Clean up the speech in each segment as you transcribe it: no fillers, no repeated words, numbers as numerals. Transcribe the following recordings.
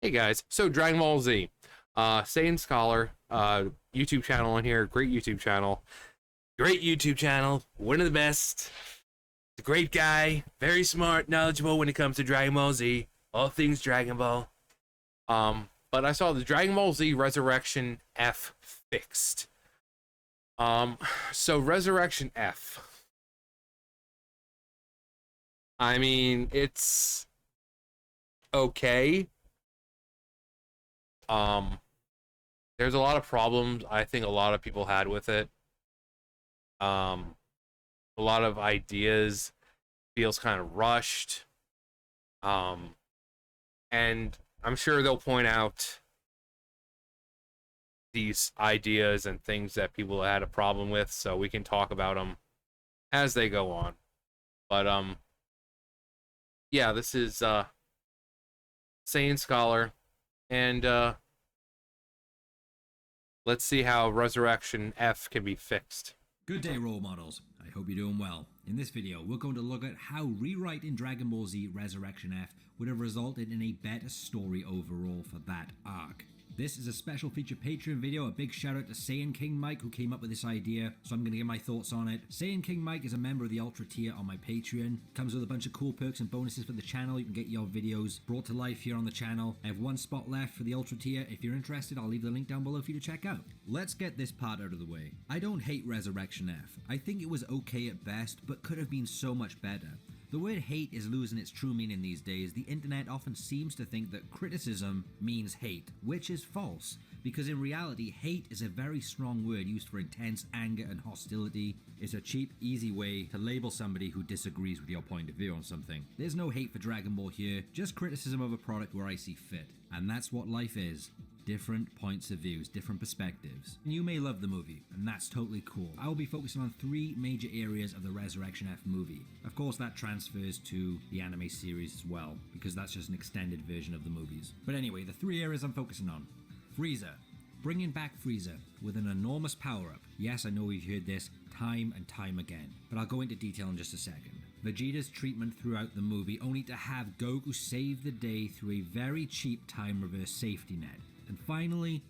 Hey guys, so Dragon Ball Z, Saiyan Scholar, YouTube channel on here, great YouTube channel, one of the best. A great guy, very smart, knowledgeable when it comes to Dragon Ball Z, all things Dragon Ball. But I saw the Dragon Ball Z Resurrection F fixed. So Resurrection F. I mean, it's okay. Um, there's a lot of problems I think a lot of people had with it. Um, a lot of ideas feels kind of rushed. Um, and I'm sure they'll point out these ideas and things that people had a problem with, so we can talk about them as they go on. But yeah, this is Saiyan Scholar, and let's see how Resurrection F can be fixed. Good day, role models. I hope you're doing well. In this video, we're going to look at how rewriting Dragon Ball Z Resurrection F would have resulted in a better story overall for that arc. This is a special feature Patreon video. A big shout out to Saiyan King Mike who came up with this idea, so I'm going to give my thoughts on it. Saiyan King Mike is a member of the Ultra tier on my Patreon. Comes with a bunch of cool perks and bonuses for the channel. You can get your videos brought to life here on the channel. I have one spot left for the Ultra tier. If you're interested, I'll leave the link down below for you to check out. Let's get this part out of the way. I don't hate Resurrection F. I think it was okay at best, but could have been so much better. The word hate is losing its true meaning these days. The internet often seems to think that criticism means hate, which is false, because in reality, hate is a very strong word used for intense anger and hostility. It's a cheap, easy way to label somebody who disagrees with your point of view on something. There's no hate for Dragon Ball here, just criticism of a product where I see fit. And that's what life is. Different points of views, different perspectives. And you may love the movie, and that's totally cool. I will be focusing on three major areas of the Resurrection F movie. Of course, that transfers to the anime series as well, because that's just an extended version of the movies. But anyway, the three areas I'm focusing on. Frieza. Bringing back Frieza with an enormous power-up. Yes, I know we've heard this time and time again, but I'll go into detail in just a second. Vegeta's treatment throughout the movie, only to have Goku save the day through a very cheap time reverse safety net. And finally,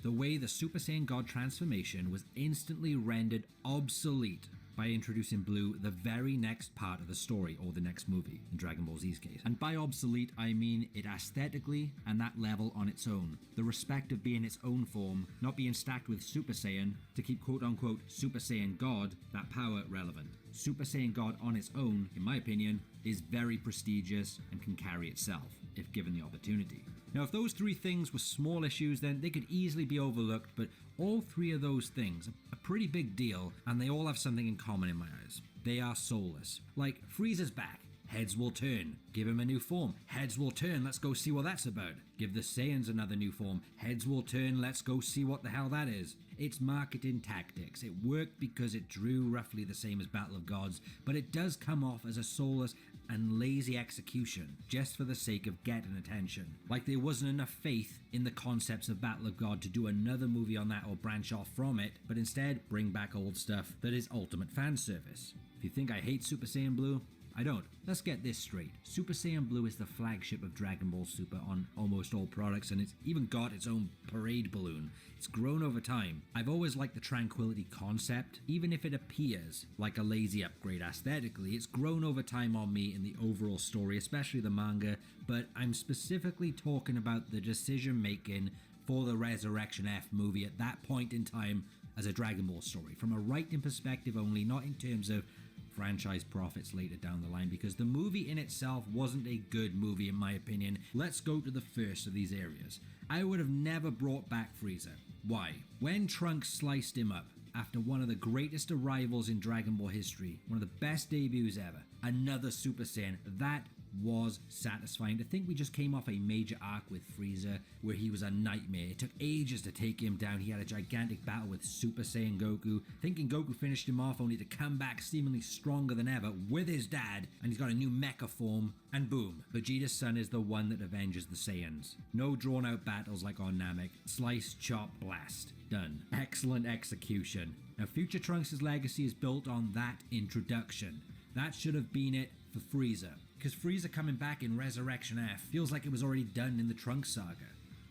the way the Super Saiyan God transformation was instantly rendered obsolete by introducing Blue the very next part of the story, or the next movie, in Dragon Ball Z's case. And by obsolete, I mean it aesthetically and that level on its own. The respect of being its own form, not being stacked with Super Saiyan to keep quote-unquote Super Saiyan God, that power, relevant. Super Saiyan God on its own, in my opinion, is very prestigious and can carry itself, if given the opportunity. Now, if those three things were small issues, then they could easily be overlooked, but all three of those things are a pretty big deal, and they all have something in common in my eyes. They are soulless. Like, Frieza's back. Heads will turn. Give him a new form. Heads will turn. Let's go see what that's about. Give the Saiyans another new form. Heads will turn. Let's go see what the hell that is. It's marketing tactics. It worked because it drew roughly the same as Battle of Gods, but it does come off as a soulless and lazy execution, just for the sake of getting attention. Like there wasn't enough faith in the concepts of Battle of God to do another movie on that or branch off from it, but instead bring back old stuff that is ultimate fan service. If you think I hate Super Saiyan Blue, I don't. Let's get this straight. Super Saiyan Blue is the flagship of Dragon Ball Super on almost all products, and it's even got its own parade balloon. It's grown over time. I've always liked the Tranquility concept, even if it appears like a lazy upgrade aesthetically. It's grown over time on me in the overall story, especially the manga, but I'm specifically talking about the decision making for the Resurrection F movie at that point in time as a Dragon Ball story, from a writing perspective only, not in terms of franchise profits later down the line, because the movie in itself wasn't a good movie in my opinion. Let's go to the first of these areas. I would have never brought back Frieza. Why? When Trunks sliced him up after one of the greatest arrivals in Dragon Ball history, one of the best debuts ever, another Super Saiyan, that was satisfying. To think we just came off a major arc with Frieza where he was a nightmare. It took ages to take him down. He had a gigantic battle with Super Saiyan Goku, thinking Goku finished him off, only to come back seemingly stronger than ever with his dad, and he's got a new mecha form, and boom, Vegeta's son is the one that avenges the Saiyans. No drawn out battles like on Namek. Slice, chop, blast. Done. Excellent execution. Now future Trunks' legacy is built on that introduction. That should have been it for Frieza. because Frieza coming back in Resurrection F feels like it was already done in the Trunks saga.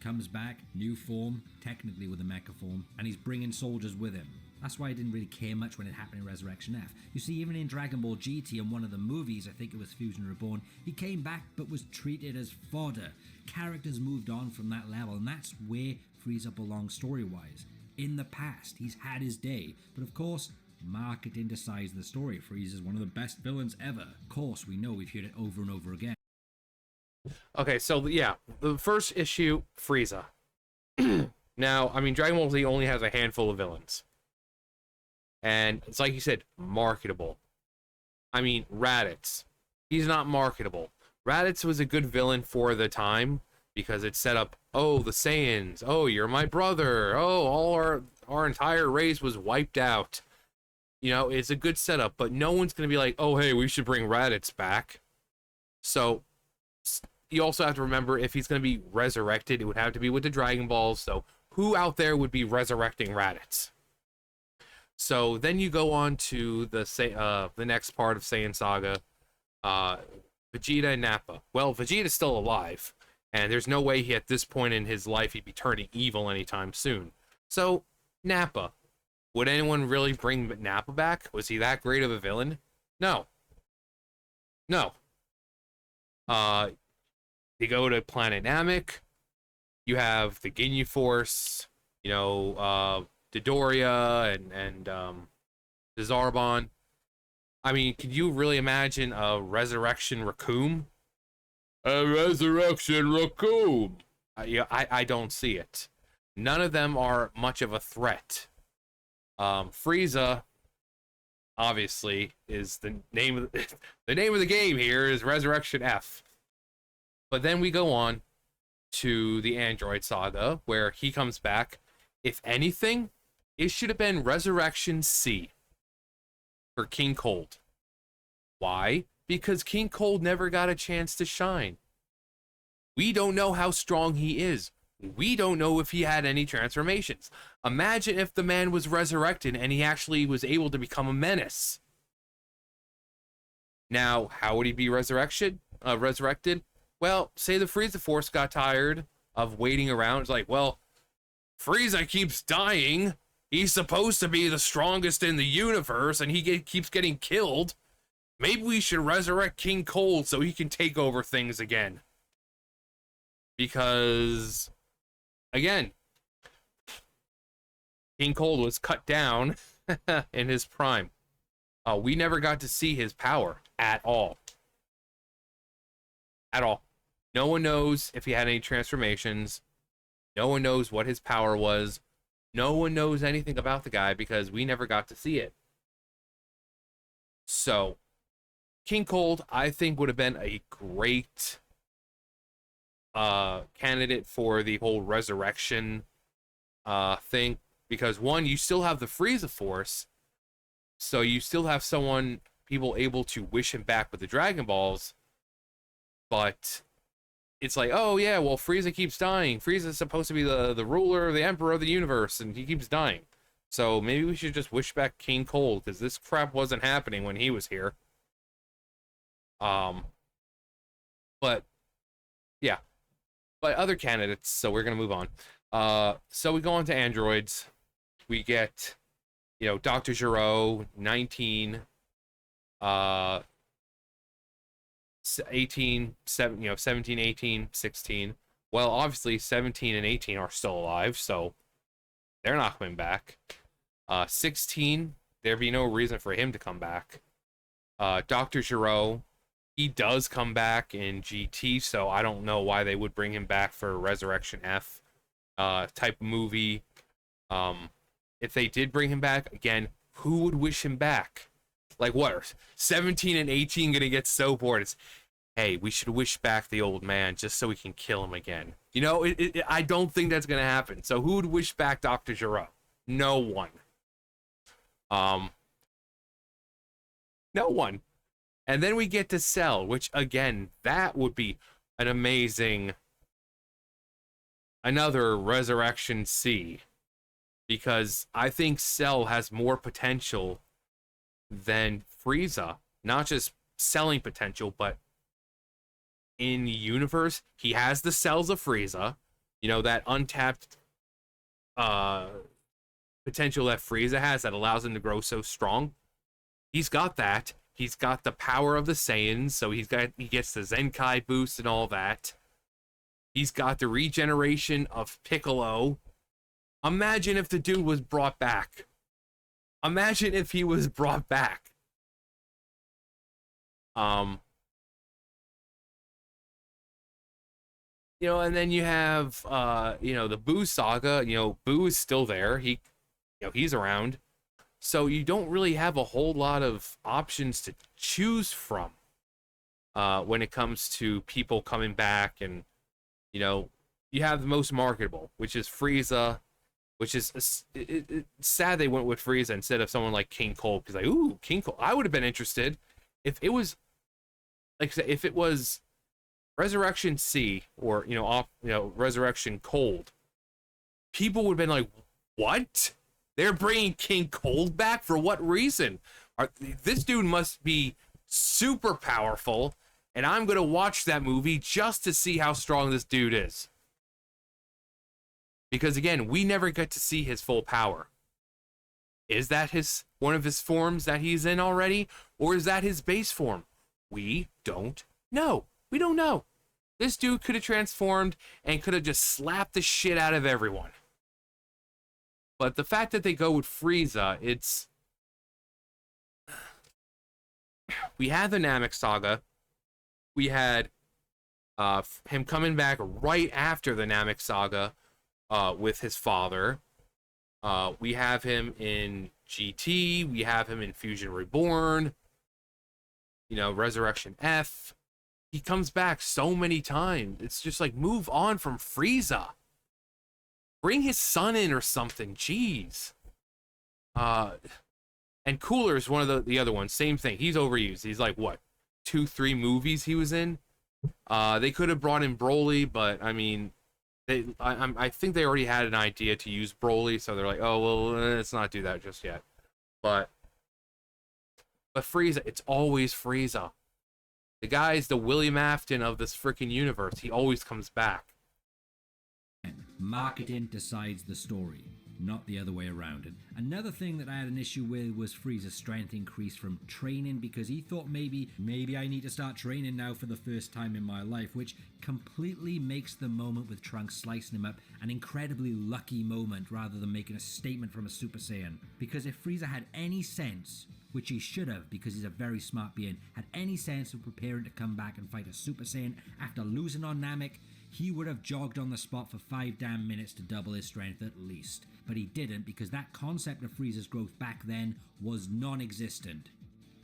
Comes back, new form, technically with a mecha form, and he's bringing soldiers with him. That's why I didn't really care much when it happened in Resurrection F. You see, even in Dragon Ball GT and one of the movies, I think it was Fusion Reborn, he came back but was treated as fodder. Characters moved on from that level, and that's where Frieza belongs story-wise. In the past, he's had his day, but of course, marketing decides the story. Frieza's one of the best villains ever. Of course, we know, we've heard it over and over again. Okay, so yeah, the first issue, Frieza. Now, I mean, Dragon Ball Z only has a handful of villains. And it's like you said, marketable. I mean, Raditz. He's not marketable. Raditz was a good villain for the time because it set up, oh, the Saiyans. Oh, you're my brother. Oh, all our entire race was wiped out. You know, it's a good setup, but no one's going to be like, oh, hey, we should bring Raditz back. So you also have to remember, if he's going to be resurrected, it would have to be with the Dragon Balls. So who out there would be resurrecting Raditz? So then you go on to the next part of Saiyan Saga, Vegeta and Nappa. Well, Vegeta's still alive, and there's no way at this point in his life he'd be turning evil anytime soon. So, Nappa. Would anyone really bring Nappa back? Was he that great of a villain? No. No. You go to Planet Namek, you have the Ginyu Force, you know, Dodoria and the Zarbon. I mean, could you really imagine a Resurrection Raccoon? A Resurrection Raccoon! I don't see it. None of them are much of a threat. Frieza, obviously, is the name of the name of the game here is Resurrection F. But then we go on to the Android Saga, where he comes back. If anything, it should have been Resurrection C for King Cold. Why? Because King Cold never got a chance to shine. We don't know how strong he is. We don't know if he had any transformations. Imagine if the man was resurrected and he actually was able to become a menace. Now, how would he be resurrected? Well, say the Frieza Force got tired of waiting around. It's like, well, Frieza keeps dying. He's supposed to be the strongest in the universe, and he keeps getting killed. Maybe we should resurrect King Cold so he can take over things again. Because, again, King Cold was cut down in his prime. We never got to see his power at all. At all. No one knows if he had any transformations. No one knows what his power was. No one knows anything about the guy because we never got to see it. So, King Cold, I think, would have been a great candidate for the whole resurrection thing. Because, one, you still have the Frieza Force. So you still have people able to wish him back with the Dragon Balls. But it's like, oh yeah, well, Frieza keeps dying. Frieza's supposed to be the ruler, the emperor of the universe, and he keeps dying. So maybe we should just wish back King Cold, because this crap wasn't happening when he was here. But yeah. But other candidates, so we're gonna move on. So we go on to androids. We get, you know, Dr. Gero, 19, 18, 7, you know, 17, 18, 16. Well, obviously 17 and 18 are still alive, so they're not coming back. 16, there'd be no reason for him to come back. Dr. Gero, he does come back in GT, so I don't know why they would bring him back for Resurrection F type movie. If they did bring him back, again, who would wish him back? Like, what are 17 and 18 gonna get so bored? It's, hey, we should wish back the old man just so we can kill him again. You know, I don't think that's gonna happen. So who would wish back Dr. Gero? No one. No one. And then we get to Cell, which, again, that would be an amazing, another Resurrection C. Because I think Cell has more potential than Frieza. Not just selling potential, but in universe, he has the cells of Frieza, you know, that untapped potential that Frieza has that allows him to grow so strong. He's got that. He's got the power of the Saiyans, so he gets the Zenkai boost and all that. He's got the regeneration of Piccolo. Imagine if the dude was brought back. Imagine if he was brought back. You know, and then you have you know, the Boo saga. You know, Boo is still there. He, you know, he's around. So you don't really have a whole lot of options to choose from when it comes to people coming back. And, you know, you have the most marketable, which is Frieza, which is it's sad they went with Frieza instead of someone like King Cold, because like, ooh, King Cold, I would have been interested if it was, like I said, if it was Resurrection C or, you know, Resurrection Cold. People would have been like, what? They're bringing King Cold back? For what reason? This dude must be super powerful, and I'm going to watch that movie just to see how strong this dude is. Because, again, we never get to see his full power. Is that one of his forms that he's in already? Or is that his base form? We don't know. We don't know. This dude could have transformed and could have just slapped the shit out of everyone. But the fact that they go with Frieza, it's... We had the Namek saga. We had him coming back right after the Namek saga with his father. We have him in GT. We have him in Fusion Reborn. You know, Resurrection F. He comes back so many times. It's just like, move on from Frieza. Bring his son in or something. Jeez. And Cooler is one of the other ones. Same thing. He's overused. He's like, what, 2-3 movies he was in? They could have brought in Broly, but I mean, I think they already had an idea to use Broly, so they're like, oh, well, let's not do that just yet. But Frieza, it's always Frieza. The guy's the William Afton of this freaking universe. He always comes back. Marketing decides the story, not the other way around. And another thing that I had an issue with was Frieza's strength increase from training, because he thought maybe I need to start training now for the first time in my life, which completely makes the moment with Trunks slicing him up an incredibly lucky moment rather than making a statement from a Super Saiyan. Because if Frieza had any sense, which he should have because he's a very smart being, had any sense of preparing to come back and fight a Super Saiyan after losing on Namek, he would have jogged on the spot for 5 damn minutes to double his strength at least. But he didn't, because that concept of Frieza's growth back then was non-existent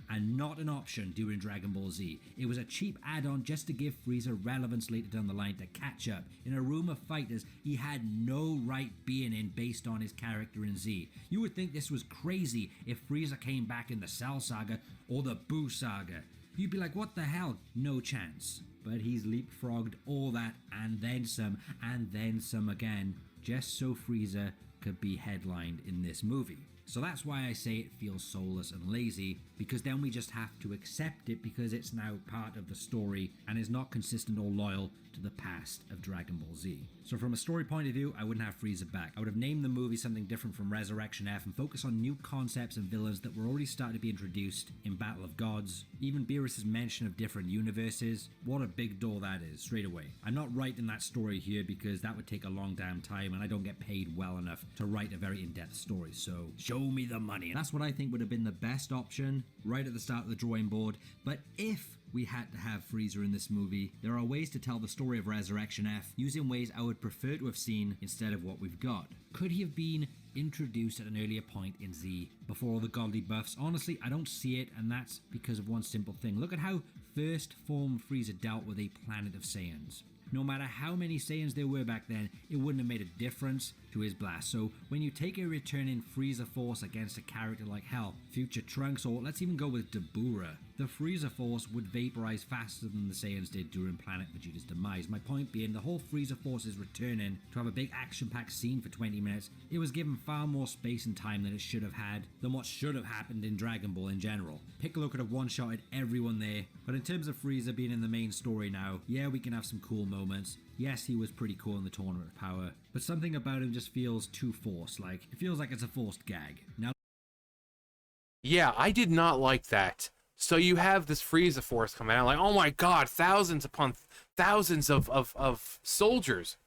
and not an option during Dragon Ball Z. It was a cheap add-on just to give Frieza relevance later down the line to catch up in a room of fighters he had no right being in based on his character in Z. You would think this was crazy if Frieza came back in the Cell Saga or the Boo Saga. You'd be like, what the hell? No chance. But he's leapfrogged all that and then some again, just so Frieza could be headlined in this movie. So that's why I say it feels soulless and lazy, because then we just have to accept it because it's now part of the story and is not consistent or loyal to the past of Dragon Ball Z. So from a story point of view, I wouldn't have Frieza back. I would have named the movie something different from Resurrection F and focus on new concepts and villains that were already starting to be introduced in Battle of Gods. Even Beerus' mention of different universes. What a big door that is, straight away. I'm not writing that story here because that would take a long damn time and I don't get paid well enough to write a very in-depth story, so show me the money. And that's what I think would have been the best option right at the start of the drawing board. But if we had to have Frieza in this movie, there are ways to tell the story of Resurrection F using ways I would prefer to have seen instead of what we've got. Could he have been introduced at an earlier point in Z before all the godly buffs? Honestly, I don't see it, and that's because of one simple thing. Look at how first form Frieza dealt with a planet of Saiyans. No matter how many Saiyans there were back then, it wouldn't have made a difference to his blast. So when you take a returning Frieza force against a character like Future Trunks, or let's even go with Dabura, the Frieza Force would vaporize faster than the Saiyans did during Planet Vegeta's demise. My point being, the whole Frieza Force is returning to have a big action-packed scene for 20 minutes. It was given far more space and time than it should have had, than what should have happened in Dragon Ball in general. Piccolo could have one-shotted everyone there, but in terms of Frieza being in the main story now, yeah, we can have some cool moments. Yes, he was pretty cool in the Tournament of Power, but something about him just feels too forced, like, it feels like it's a forced gag. Now, Yeah, I did not like that. So you have this Frieza Force coming out, like, oh my god, thousands upon thousands of soldiers.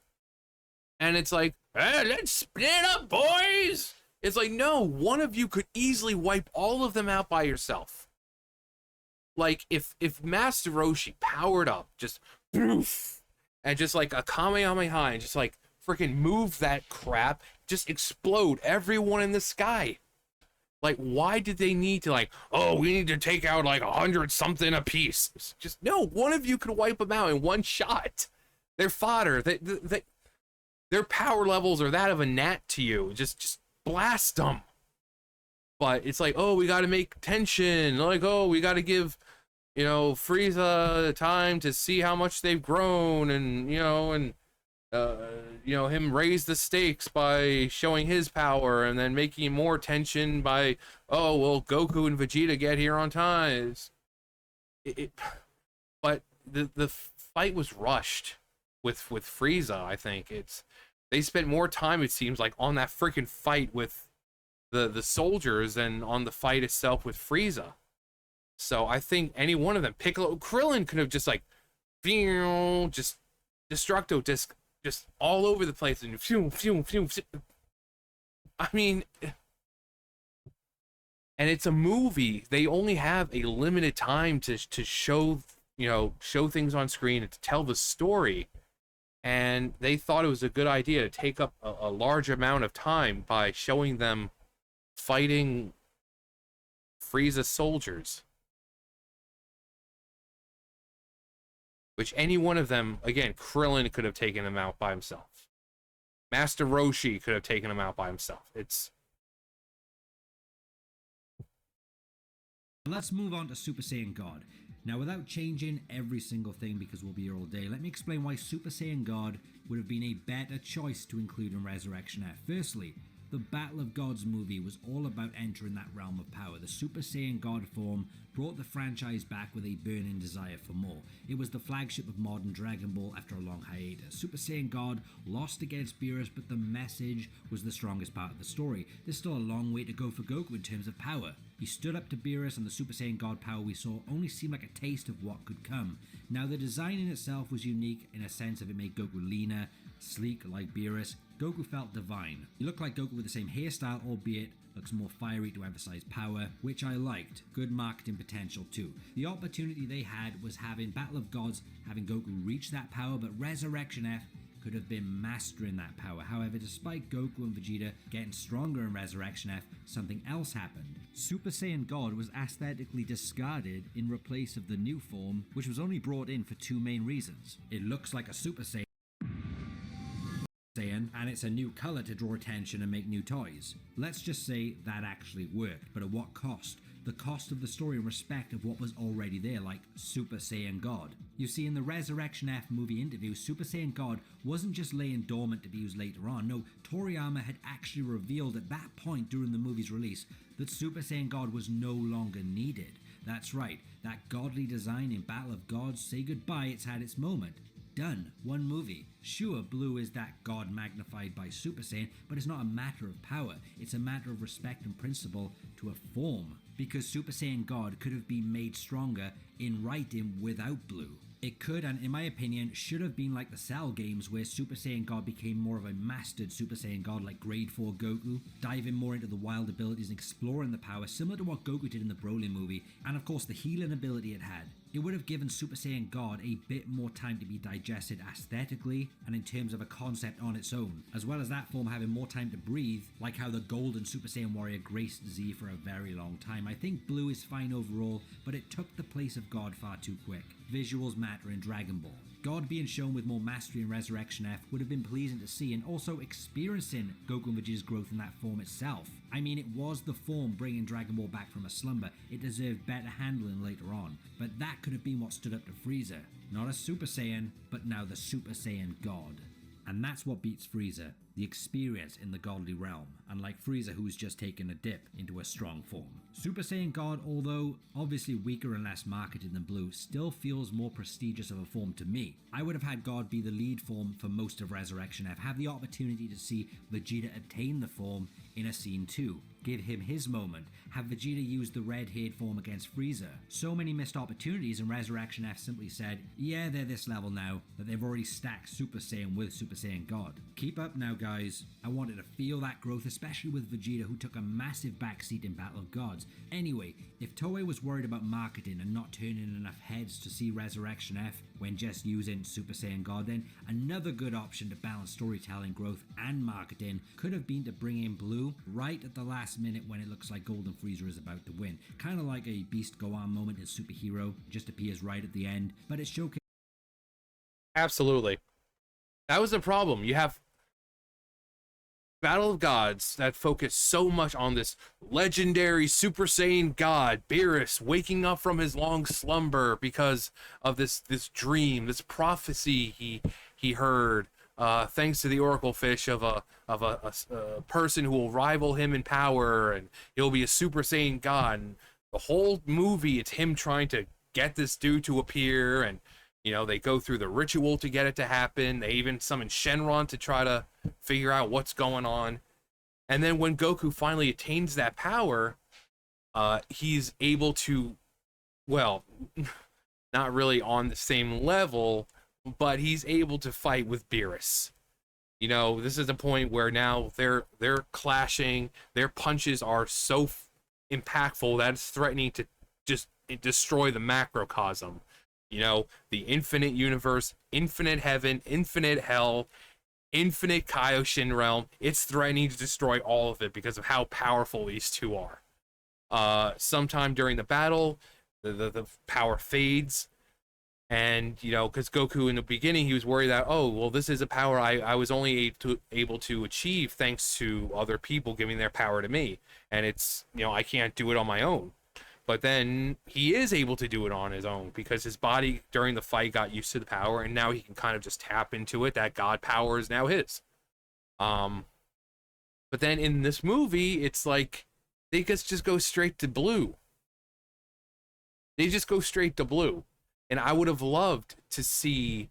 And it's like, hey, let's split up, boys! It's like, no, one of you could easily wipe all of them out by yourself. Like, if Master Roshi powered up, just poof, and just like a Kamehameha, and just like freaking move that crap, just explode everyone in the sky. Like, why did they need to, like, oh, we need to take out like 100 something a piece? It's just, no, one of you could wipe them out in one shot. They're fodder. Their power levels are that of a gnat to you. Just blast them. But it's like, oh, we got to make tension. Like, oh, we got to give, you know, Frieza time to see how much they've grown, and, you know, him raise the stakes by showing his power, and then making more tension by, oh, well, Goku and Vegeta get here on time. But the fight was rushed with Frieza. I think they spent more time, it seems like, on that freaking fight with the soldiers than on the fight itself with Frieza. So I think any one of them, Piccolo, Krillin could have just like, just Destructo Disc, just all over the place, and I mean, and it's a movie. They only have a limited time to show, show things on screen and to tell the story. And they thought it was a good idea to take up a large amount of time by showing them fighting Frieza soldiers. Which any one of them, again, Krillin could have taken him out by himself. Master Roshi could have taken him out by himself. let's move on to Super Saiyan God. Now, without changing every single thing, because we'll be here all day, let me explain why Super Saiyan God would have been a better choice to include in Resurrection F. Firstly, the Battle of Gods movie was all about entering that realm of power. The Super Saiyan God form brought the franchise back with a burning desire for more. It was the flagship of modern Dragon Ball after a long hiatus. Super Saiyan God lost against Beerus, but the message was the strongest part of the story. There's still a long way to go for Goku in terms of power. He stood up to Beerus, and the Super Saiyan God power we saw only seemed like a taste of what could come. Now, the design in itself was unique in a sense of it made Goku leaner, sleek like Beerus. Goku felt divine. He looked like Goku with the same hairstyle, albeit looks more fiery to emphasize power, which I liked. Good marketing potential too. The opportunity they had was having Battle of Gods, having Goku reach that power, but Resurrection F could have been mastering that power. However, despite Goku and Vegeta getting stronger in Resurrection F, something else happened. Super Saiyan God was aesthetically discarded in replace of the new form, which was only brought in for two main reasons. It looks like a Super Saiyan, and it's a new color to draw attention and make new toys. Let's just say that actually worked, but at what cost? The cost of the story in respect of what was already there, like Super Saiyan God. You see, in the Resurrection F movie interview, Super Saiyan God wasn't just laying dormant to be used later on. No, Toriyama had actually revealed at that point during the movie's release that Super Saiyan God was no longer needed. That's right, that godly design in Battle of Gods, say goodbye, it's had its moment. Done. One movie. Sure, Blue is that god magnified by Super Saiyan, but it's not a matter of power. It's a matter of respect and principle to a form. Because Super Saiyan God could have been made stronger in writing without Blue. It could, and in my opinion, should have been like the Cell games, where Super Saiyan God became more of a mastered Super Saiyan God like Grade 4 Goku, diving more into the wild abilities and exploring the power, similar to what Goku did in the Broly movie, and of course the healing ability it had. It would have given Super Saiyan God a bit more time to be digested aesthetically and in terms of a concept on its own, as well as that form having more time to breathe, like how the Golden Super Saiyan Warrior graced Z for a very long time. I think Blue is fine overall, but it took the place of God far too quick. Visuals matter in Dragon Ball. God being shown with more mastery in Resurrection F would have been pleasing to see, and also experiencing Goku and Vegeta's growth in that form itself. I mean, it was the form bringing Dragon Ball back from a slumber. It deserved better handling later on, but that could have been what stood up to Frieza. Not a Super Saiyan, but now the Super Saiyan God. And that's what beats Frieza, the experience in the godly realm, unlike Frieza, who's just taken a dip into a strong form. Super Saiyan God, although obviously weaker and less marketed than Blue, still feels more prestigious of a form to me. I would have had God be the lead form for most of Resurrection F, have the opportunity to see Vegeta obtain the form in a scene too, give him his moment, have Vegeta use the red-haired form against Frieza. So many missed opportunities, and Resurrection F simply said, yeah, they're this level now, that they've already stacked Super Saiyan with Super Saiyan God. Keep up now, guys. I wanted to feel that growth, especially with Vegeta, who took a massive backseat in Battle of Gods. Anyway, if Toei was worried about marketing and not turning enough heads to see Resurrection F when just using Super Saiyan God, then another good option to balance storytelling, growth, and marketing could have been to bring in Blue right at the last minute when it looks like Golden Frieza is about to win. Kind of like a Beast Gohan moment in Superhero, just appears right at the end, but it's showcased. Absolutely. That was the problem. You have Battle of Gods that focus so much on this legendary Super Saiyan God, Beerus, waking up from his long slumber because of this dream, this prophecy he heard, thanks to the Oracle Fish of a person who will rival him in power, and he'll be a Super Saiyan God. And the whole movie, it's him trying to get this dude to appear, and you know, they go through the ritual to get it to happen. They even summon Shenron to try to figure out what's going on. And then when Goku finally attains that power, he's able to, well, not really on the same level, but he's able to fight with Beerus. You know, this is a point where now they're clashing. Their punches are so impactful that it's threatening to just destroy the macrocosm. You know, the infinite universe, infinite heaven, infinite hell, infinite Kaioshin realm. It's threatening to destroy all of it because of how powerful these two are. Sometime during the battle, the power fades. And, you know, because Goku in the beginning, he was worried that, oh, well, this is a power I was only able to achieve thanks to other people giving their power to me. And it's, you know, I can't do it on my own. But then he is able to do it on his own because his body during the fight got used to the power, and now he can kind of just tap into it. That God power is now his. But then in this movie, it's like they just go straight to Blue. They just go straight to Blue. And I would have loved to see,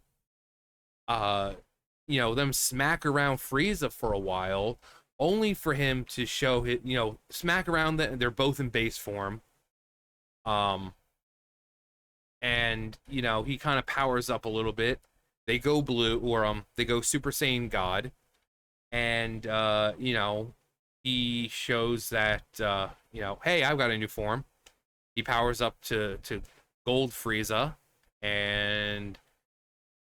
you know, them smack around Frieza for a while, only for him to show his, you know, smack around they're both in base form. And you know, he kind of powers up a little bit. They go Blue, or they go Super Saiyan God, and you know, he shows that you know, hey, I've got a new form. He powers up to Gold Frieza, and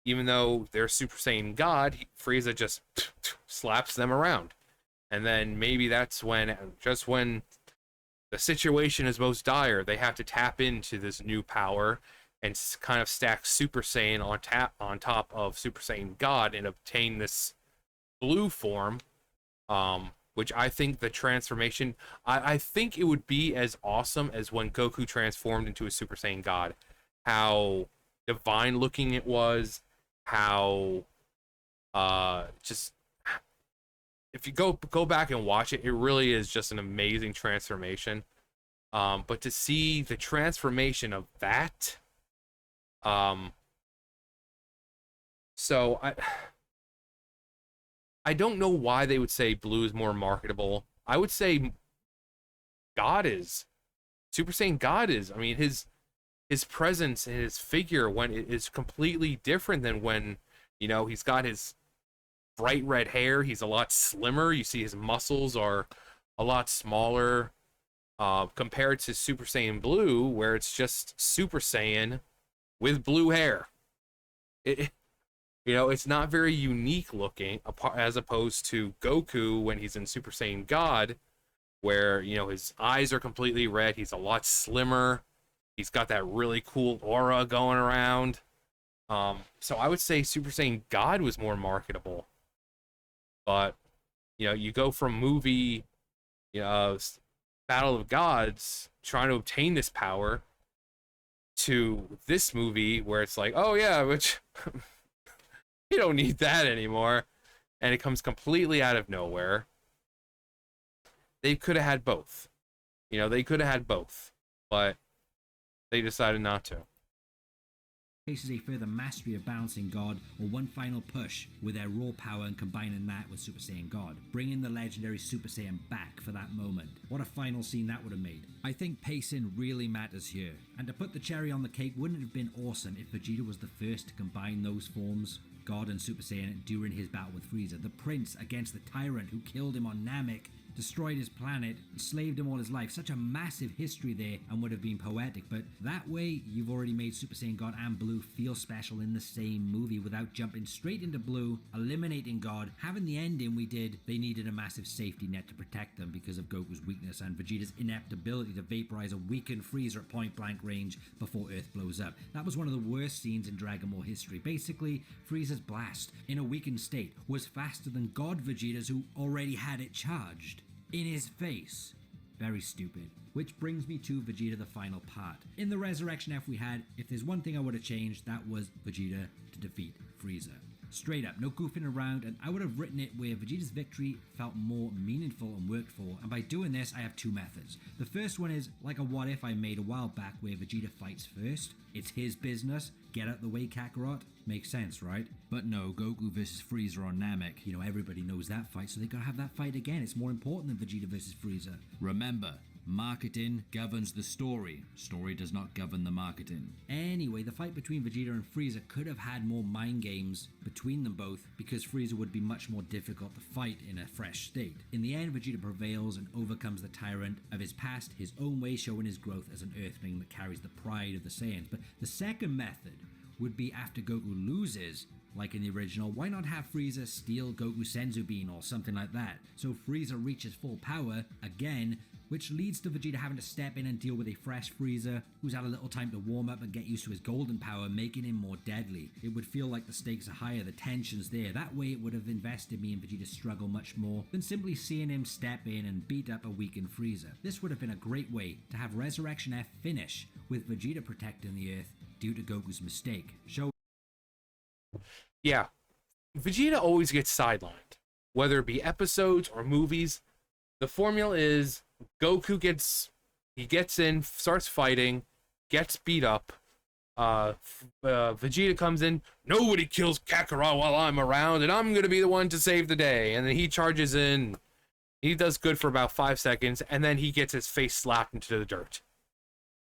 even though they're Super Saiyan God, Frieza just slaps them around. And then maybe that's when, just when the situation is most dire, they have to tap into this new power and kind of stack Super Saiyan on top of Super Saiyan God and obtain this Blue form, which I think the transformation, I think it would be as awesome as when Goku transformed into a Super Saiyan God. How divine looking it was, how just, if you go back and watch it, it really is just an amazing transformation. But to see the transformation of that, so I don't know why they would say Blue is more marketable. I would say God is. Super Saiyan God is. I mean, his presence and his figure when it is completely different than when, you know, he's got his bright red hair. He's a lot slimmer. You see his muscles are a lot smaller compared to Super Saiyan Blue, where it's just Super Saiyan with blue hair. You know, it's not very unique looking, as opposed to Goku when he's in Super Saiyan God, where, you know, his eyes are completely red. He's a lot slimmer. He's got that really cool aura going around. So I would say Super Saiyan God was more marketable. But, you go from movie, Battle of Gods, trying to obtain this power, to this movie where it's like, oh yeah, which you don't need that anymore. And it comes completely out of nowhere. They could have had both. They could have had both. But they decided not to. Faces a further mastery of balancing God, or one final push with their raw power and combining that with Super Saiyan God, bringing the legendary Super Saiyan back for that moment. What a final scene that would have made. I think pacing really matters here, and to put the cherry on the cake, wouldn't it have been awesome if Vegeta was the first to combine those forms, God and Super Saiyan, during his battle with Frieza, the prince against the tyrant who killed him on Namek, destroyed his planet, enslaved him all his life. Such a massive history there, and would have been poetic, but that way you've already made Super Saiyan God and Blue feel special in the same movie without jumping straight into Blue, eliminating God, having the ending we did. They needed a massive safety net to protect them because of Goku's weakness and Vegeta's inept ability to vaporize a weakened Frieza at point blank range before Earth blows up. That was one of the worst scenes in Dragon Ball history. Basically, Frieza's blast, in a weakened state, was faster than God Vegeta's, who already had it charged in his face. Very stupid. Which brings me to Vegeta the final part. In the Resurrection F we had, if there's one thing I would have changed, that was Vegeta to defeat Frieza. Straight up, no goofing around, and I would have written it where Vegeta's victory felt more meaningful and worked for, and by doing this I have two methods. The first one is like a what if I made a while back where Vegeta fights first. It's his business, get out the way Kakarot. Makes sense, right? But no, Goku versus Frieza on Namek. Everybody knows that fight, so they gotta have that fight again. It's more important than Vegeta versus Frieza. Remember, marketing governs the story. Story does not govern the marketing. Anyway, the fight between Vegeta and Frieza could have had more mind games between them both, because Frieza would be much more difficult to fight in a fresh state. In the end, Vegeta prevails and overcomes the tyrant of his past his own way, showing his growth as an Earthling that carries the pride of the Saiyans. But the second method would be after Goku loses, like in the original, why not have Frieza steal Goku's Senzu Bean or something like that, so Frieza reaches full power again, which leads to Vegeta having to step in and deal with a fresh Frieza who's had a little time to warm up and get used to his golden power, making him more deadly. It would feel like the stakes are higher, the tension's there. That way it would have invested me in Vegeta's struggle much more than simply seeing him step in and beat up a weakened Frieza. This would have been a great way to have Resurrection F finish with Vegeta protecting the Earth due to Goku's mistake. Yeah, Vegeta always gets sidelined, whether it be episodes or movies. The formula is Goku gets in, starts fighting, gets beat up. Vegeta comes in, nobody kills Kakarot while I'm around, and I'm gonna be the one to save the day. And then he charges in, he does good for about 5 seconds, and then he gets his face slapped into the dirt.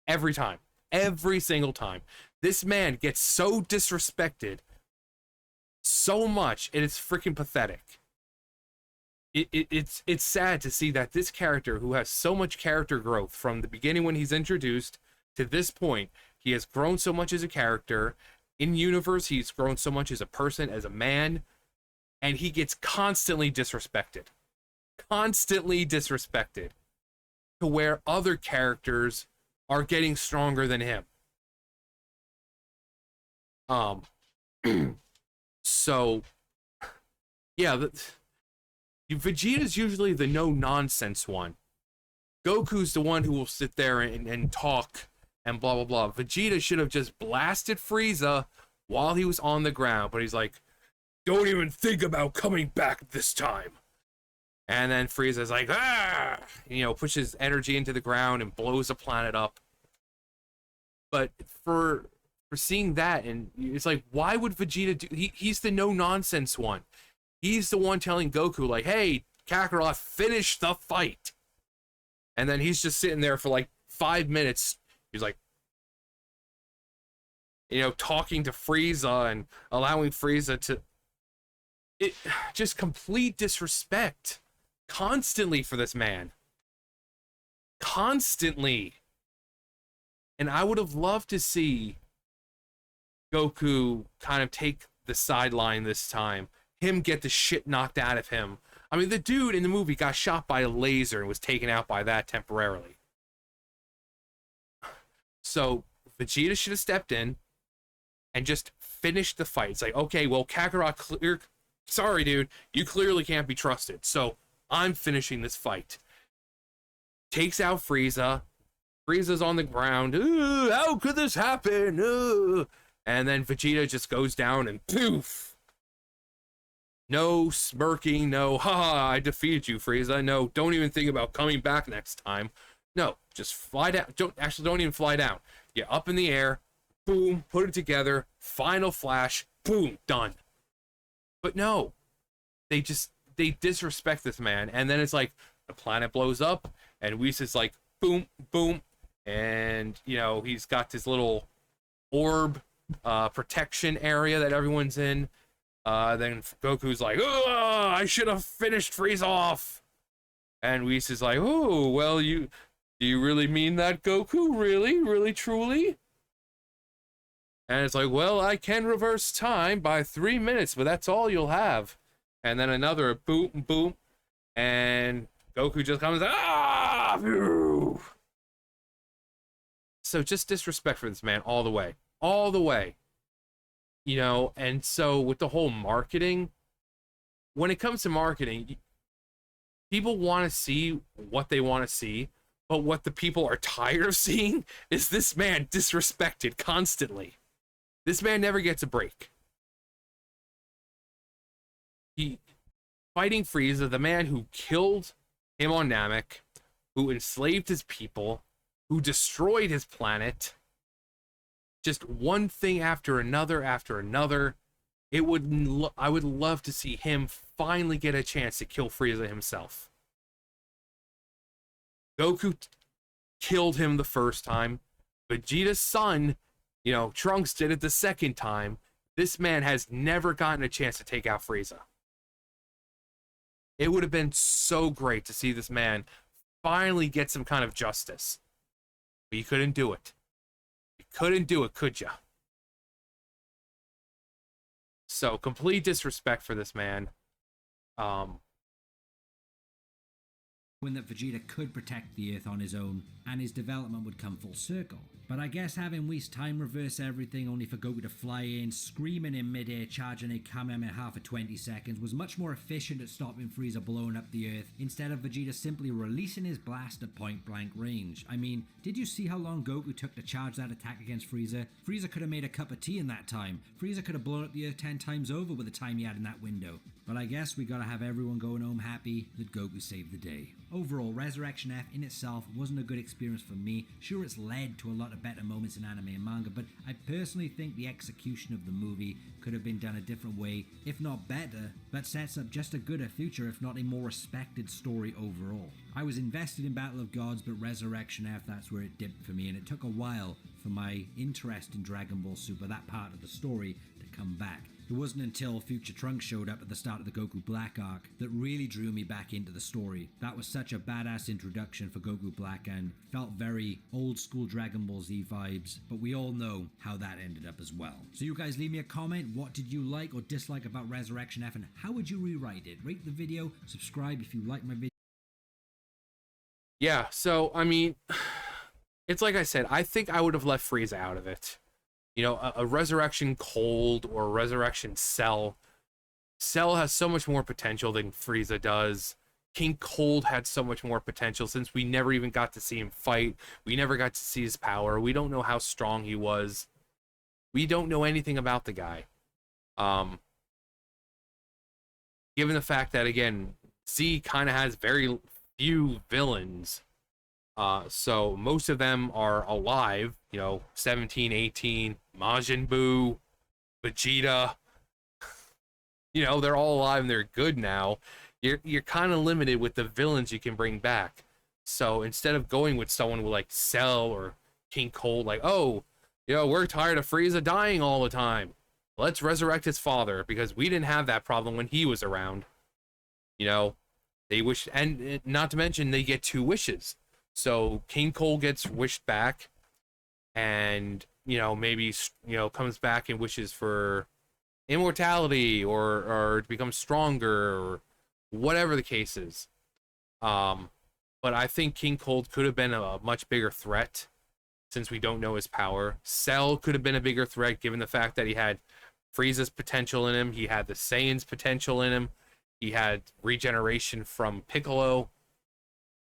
Every time. Every single time. This man gets so disrespected so much, and it's freaking pathetic. It's sad to see that this character, who has so much character growth from the beginning when he's introduced to this point, he has grown so much as a character. In universe, he's grown so much as a person, as a man, and he gets constantly disrespected. Constantly disrespected. To where other characters are getting stronger than him. So, yeah, Vegeta's usually the no-nonsense one. Goku's the one who will sit there and talk and blah, blah, blah. Vegeta should have just blasted Frieza while he was on the ground, but he's like, don't even think about coming back this time. And then Frieza's like, ah! Pushes energy into the ground and blows the planet up. But for seeing that, and it's like, why would Vegeta do... He's the no-nonsense one. He's the one telling Goku, like, hey, Kakarot, finish the fight. And then he's just sitting there for like 5 minutes. He's like, talking to Frieza and allowing Frieza to... Just complete disrespect. Constantly for this man. Constantly. And I would have loved to see Goku kind of take the sideline this time. Him get the shit knocked out of him. I mean, the dude in the movie got shot by a laser and was taken out by that temporarily. So Vegeta should have stepped in and just finish the fight. It's like, okay, well, Kakarot sorry, dude, you clearly can't be trusted, so I'm finishing this fight. Takes out Frieza. Frieza's on the ground. How could this happen? And then Vegeta just goes down and poof. No smirking, no, haha, I defeated you, Frieza. No, don't even think about coming back next time. No, just fly down. Don't even fly down. Yeah, up in the air, boom, put it together, final flash, boom, done. But no, they disrespect this man, and then it's like the planet blows up, and Whis like, boom, boom, and you know, he's got this little orb protection area that everyone's in. Then Goku's like, oh, I should have finished Frieza off. And Whis is like, oh, well, do you really mean that, Goku? Really? Really, truly? And it's like, well, I can reverse time by 3 minutes, but that's all you'll have. And then another boom, boom, and Goku just comes, ah! Phew. So just disrespect for this man all the way. All the way. You know, and so with the whole marketing, when it comes to marketing, people want to see what they want to see, but what the people are tired of seeing is this man disrespected constantly. This man never gets a break. He fighting Frieza, the man who killed him on Namek, who enslaved his people, who destroyed his planet. Just one thing after another after another. I would love to see him finally get a chance to kill Frieza himself. Goku killed him the first time. Vegeta's son, you know, Trunks did it the second time. This man has never gotten a chance to take out Frieza. It would have been so great to see this man finally get some kind of justice. But you couldn't do it. You couldn't do it, could ya? So, complete disrespect for this man. When that Vegeta could protect the Earth on his own, and his development would come full circle. But I guess having Whis time reverse everything only for Goku to fly in, screaming in midair, charging a Kamehameha for 20 seconds was much more efficient at stopping Frieza blowing up the Earth, instead of Vegeta simply releasing his blast at point blank range. I mean, did you see how long Goku took to charge that attack against Frieza? Frieza could have made a cup of tea in that time. Frieza could have blown up the Earth 10 times over with the time he had in that window. But I guess we gotta have everyone going home happy that Goku saved the day. Overall, Resurrection F in itself wasn't a good experience for me. Sure, it's led to a lot of better moments in anime and manga, but I personally think the execution of the movie could have been done a different way, if not better, but sets up just a gooder future, if not a more respected story overall. I was invested in Battle of Gods, but Resurrection F, that's where it dipped for me, and it took a while for my interest in Dragon Ball Super, that part of the story, to come back. It wasn't until Future Trunks showed up at the start of the Goku Black arc that really drew me back into the story. That was such a badass introduction for Goku Black and felt very old school Dragon Ball Z vibes, but we all know how that ended up as well. So you guys leave me a comment, what did you like or dislike about Resurrection F and how would you rewrite it? Rate the video, subscribe if you like my video. Yeah, so, I mean, it's like I said, I think I would have left Frieza out of it. You know, a Resurrection Cold or a Resurrection Cell. Cell has so much more potential than Frieza does. King Cold had so much more potential since we never even got to see him fight. We never got to see his power. We don't know how strong he was. We don't know anything about the guy. Given the fact that, again, Z kind of has very few villains. So most of them are alive, you know, 17, 18, Majin Buu, Vegeta, you know, they're all alive and they're good now. You're kind of limited with the villains you can bring back. So instead of going with someone with like Cell or King Cold, like, oh, you know, we're tired of Frieza dying all the time. Let's resurrect his father because we didn't have that problem when he was around. You know, they wish, and not to mention they get 2 wishes. So King Cold gets wished back, and you know, maybe, you know, comes back and wishes for immortality or to become stronger or whatever the case is. But I think King Cold could have been a much bigger threat since we don't know his power. Cell could have been a bigger threat given the fact that he had Frieza's potential in him. He had the Saiyan's potential in him. He had regeneration from Piccolo.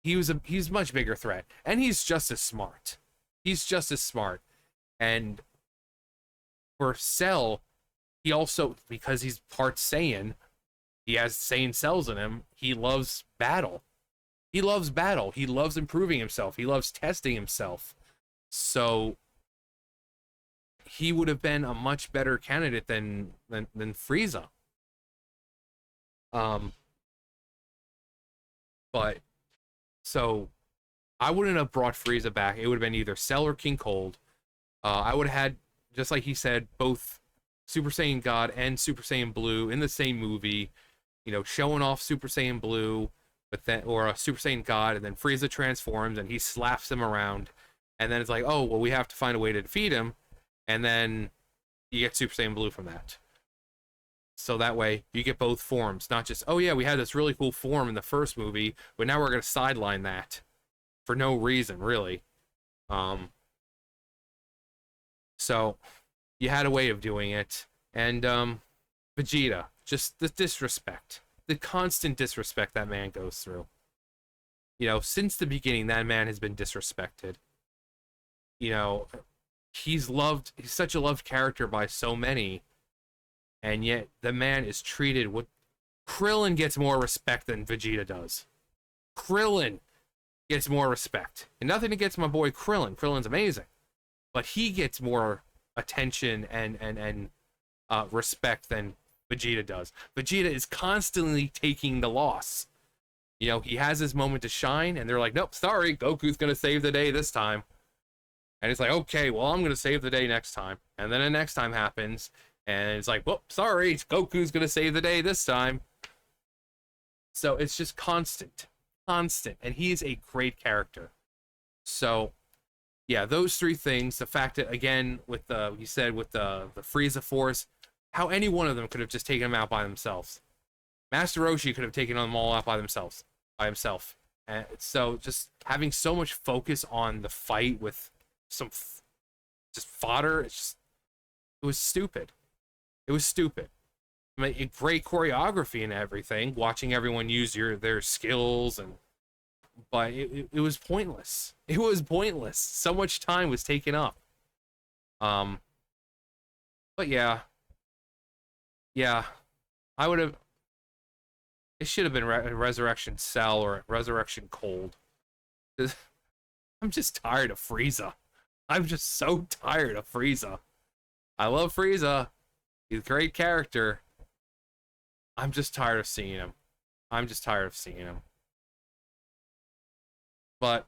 He's a much bigger threat, and he's just as smart. He's just as smart. And for Cell, he also, because he's part Saiyan, he has Saiyan cells in him. He loves battle. He loves battle. He loves improving himself. He loves testing himself. So he would have been a much better candidate than Frieza. But so I wouldn't have brought Frieza back. It would have been either Cell or King Cold. I would have had, just like he said, both Super Saiyan God and Super Saiyan Blue in the same movie, you know, showing off Super Saiyan Blue, but then, or a Super Saiyan God, and then Frieza transforms and he slaps him around, and then it's like, oh well, we have to find a way to defeat him, and then you get Super Saiyan Blue from that. So that way you get both forms, not just, oh yeah, we had this really cool form in the first movie, but now we're gonna sideline that for no reason, really. So you had a way of doing it. And Vegeta, just the disrespect, the constant disrespect that man goes through. You know, since the beginning, that man has been disrespected. You know, he's such a loved character by so many, and yet the man is treated with, Krillin gets more respect than Vegeta does. Krillin gets more respect. And nothing against my boy Krillin. Krillin's amazing. But he gets more attention and respect than Vegeta does. Vegeta is constantly taking the loss. You know, he has his moment to shine, and they're like, nope, sorry, Goku's gonna save the day this time. And it's like, okay, well, I'm gonna save the day next time. And then the next time happens, and it's like, well, sorry, Goku's gonna save the day this time. So it's just constant. And he's a great character. So yeah, those three things. The fact that, again, with the Frieza Force, how any one of them could have just taken them out by themselves. Master Roshi could have taken them all out by himself. And so just having so much focus on the fight with some just fodder, it was stupid. It was stupid. I mean, great choreography and everything, watching everyone use their skills, but it was pointless. It was pointless. So much time was taken up. But yeah, I would have. It should have been Resurrection Cell or Resurrection Cold. I'm just tired of Frieza. I'm just so tired of Frieza. I love Frieza. He's a great character. I'm just tired of seeing him. But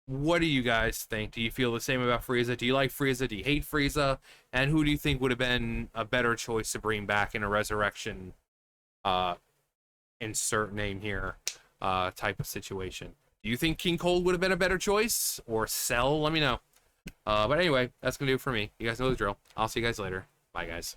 what do you guys think? Do you feel the same about Frieza? Do you like Frieza? Do you hate Frieza? And who do you think would have been a better choice to bring back in a Resurrection, insert name here, type of situation? Do you think King Cold would have been a better choice? Or Cell? Let me know. But anyway, that's going to do it for me. You guys know the drill. I'll see you guys later. Bye, guys.